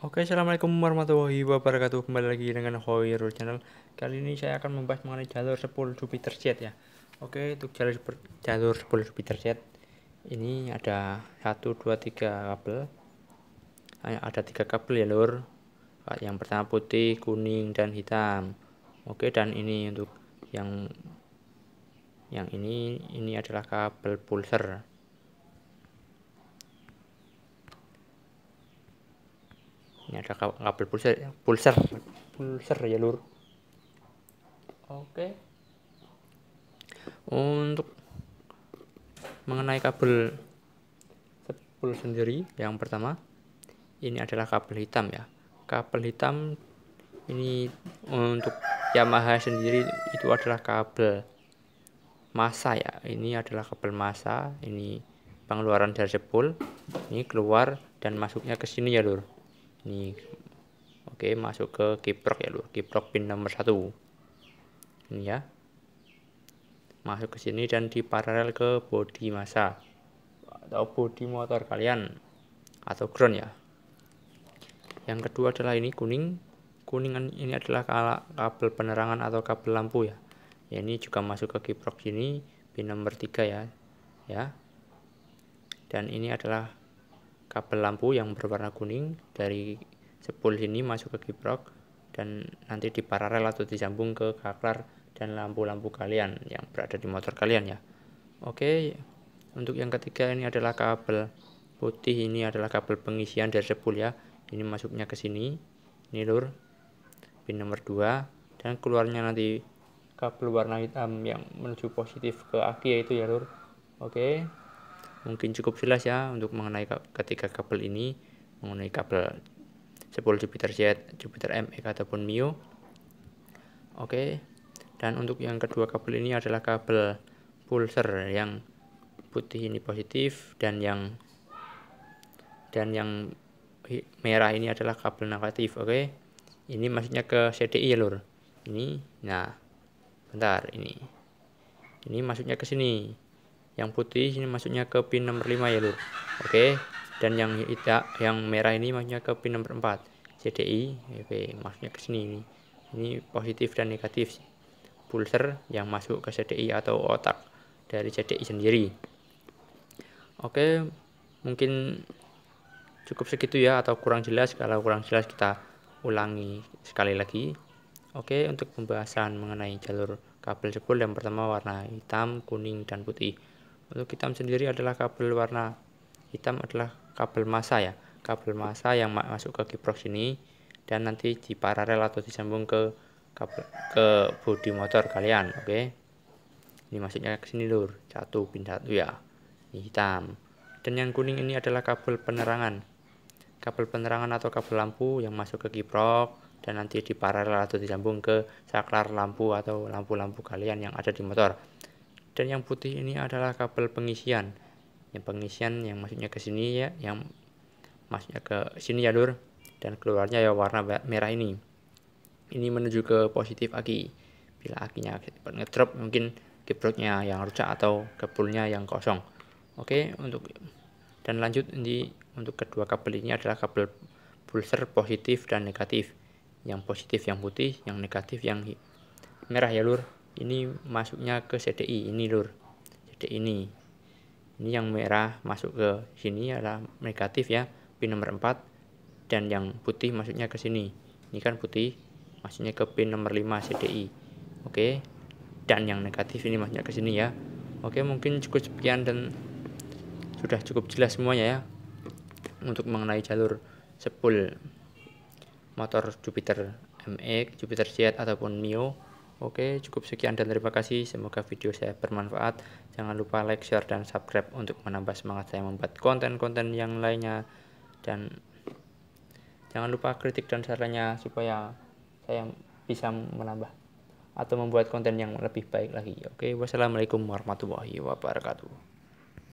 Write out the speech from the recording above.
Oke, assalamualaikum warahmatullahi wabarakatuh. Kembali lagi dengan Hoirul Channel. Kali ini saya akan membahas mengenai jalur 10 Jupiter Jet ya. Oke, untuk jalur 10 Jupiter Jet ini ada 1, 2, 3 kabel. Ada 3 kabel ya lur. Yang pertama putih, kuning, dan hitam. Oke, dan ini untuk yang ini adalah kabel pulser. Ini ada kabel pulser ya lur. Oke, untuk mengenai kabel spool sendiri, yang pertama ini adalah kabel hitam ya. Kabel hitam ini untuk Yamaha sendiri itu adalah kabel massa ya. Ini adalah kabel massa, ini pengeluaran dari spool, ini keluar dan masuknya ke sini ya lur. Ini oke, masuk ke kiprok ya lur, kiprok pin nomor 1 ini ya, masuk ke sini dan diparalel ke bodi massa atau bodi motor kalian atau ground ya. Yang kedua adalah ini kuningan ini adalah kabel penerangan atau kabel lampu ya. Ini juga masuk ke kiprok sini pin nomor 3 ya. Dan ini adalah kabel lampu yang berwarna kuning dari spool sini masuk ke kiprok dan nanti diparalel atau disambung ke kaklar dan lampu-lampu kalian yang berada di motor kalian ya. Oke, untuk yang ketiga ini adalah kabel putih, ini adalah kabel pengisian dari spool ya. Ini masuknya ke sini, ini lur, pin nomor 2, dan keluarnya nanti kabel warna hitam yang menuju positif ke aki yaitu ya lur. Oke, mungkin cukup jelas ya untuk mengenai ketiga kabel ini, mengenai kabel 10 Jupiter Jet, Jupiter MX ataupun Mio. Oke, dan untuk yang kedua kabel ini adalah kabel pulser, yang putih ini positif dan yang merah ini adalah kabel negatif. Oke, ini masuknya ke CDI ya lur. Ini, nah, bentar, ini masuknya ke sini. Yang putih ini masuknya ke pin nomor 5 ya lur. Oke, dan yang merah ini masuknya ke pin nomor 4 CDI. Oke, masuknya ke sini. Ini positif dan negatif pulser yang masuk ke CDI atau otak dari CDI sendiri. Oke, mungkin cukup segitu ya, atau kurang jelas. Kalau kurang jelas kita ulangi sekali lagi. Oke, untuk pembahasan mengenai jalur kabel spool, yang pertama warna hitam, kuning, dan putih. Untuk hitam sendiri adalah kabel warna hitam adalah kabel massa ya, kabel massa yang masuk ke kiprok sini dan nanti diparalel atau disambung ke bodi motor kalian. Oke, ini masuknya ke sini lur, pin 1 ya, ini hitam. Dan yang kuning ini adalah kabel penerangan atau kabel lampu yang masuk ke kiprok dan nanti diparalel atau disambung ke saklar lampu atau lampu-lampu kalian yang ada di motor. Dan yang putih ini adalah kabel pengisian. Yang pengisian yang masuknya ke sini ya, yang masuknya ke sini ya lur, dan keluarnya ya warna merah ini. Ini menuju ke positif aki. Bila akinya ngedrop, mungkin kiproknya yang rusak atau kabelnya yang kosong. Oke, dan lanjut untuk kedua kabel ini adalah kabel pulser positif dan negatif. Yang positif yang putih, yang negatif yang merah ya lur. Ini masuknya ke CDI ini lur. CDI ini yang merah masuk ke sini adalah negatif ya, pin nomor 4, dan yang putih masuknya ke sini. Ini kan putih masuknya ke pin nomor 5 CDI. Oke, dan yang negatif ini masuknya ke sini ya. Oke, mungkin cukup sekian dan sudah cukup jelas semuanya ya untuk mengenai jalur spool motor Jupiter MX, Jupiter Jet ataupun Mio. Oke, cukup sekian dan terima kasih. Semoga video saya bermanfaat. Jangan lupa like, share, dan subscribe untuk menambah semangat saya membuat konten-konten yang lainnya. Dan jangan lupa kritik dan sarannya supaya saya bisa menambah atau membuat konten yang lebih baik lagi. Oke, wassalamualaikum warahmatullahi wabarakatuh.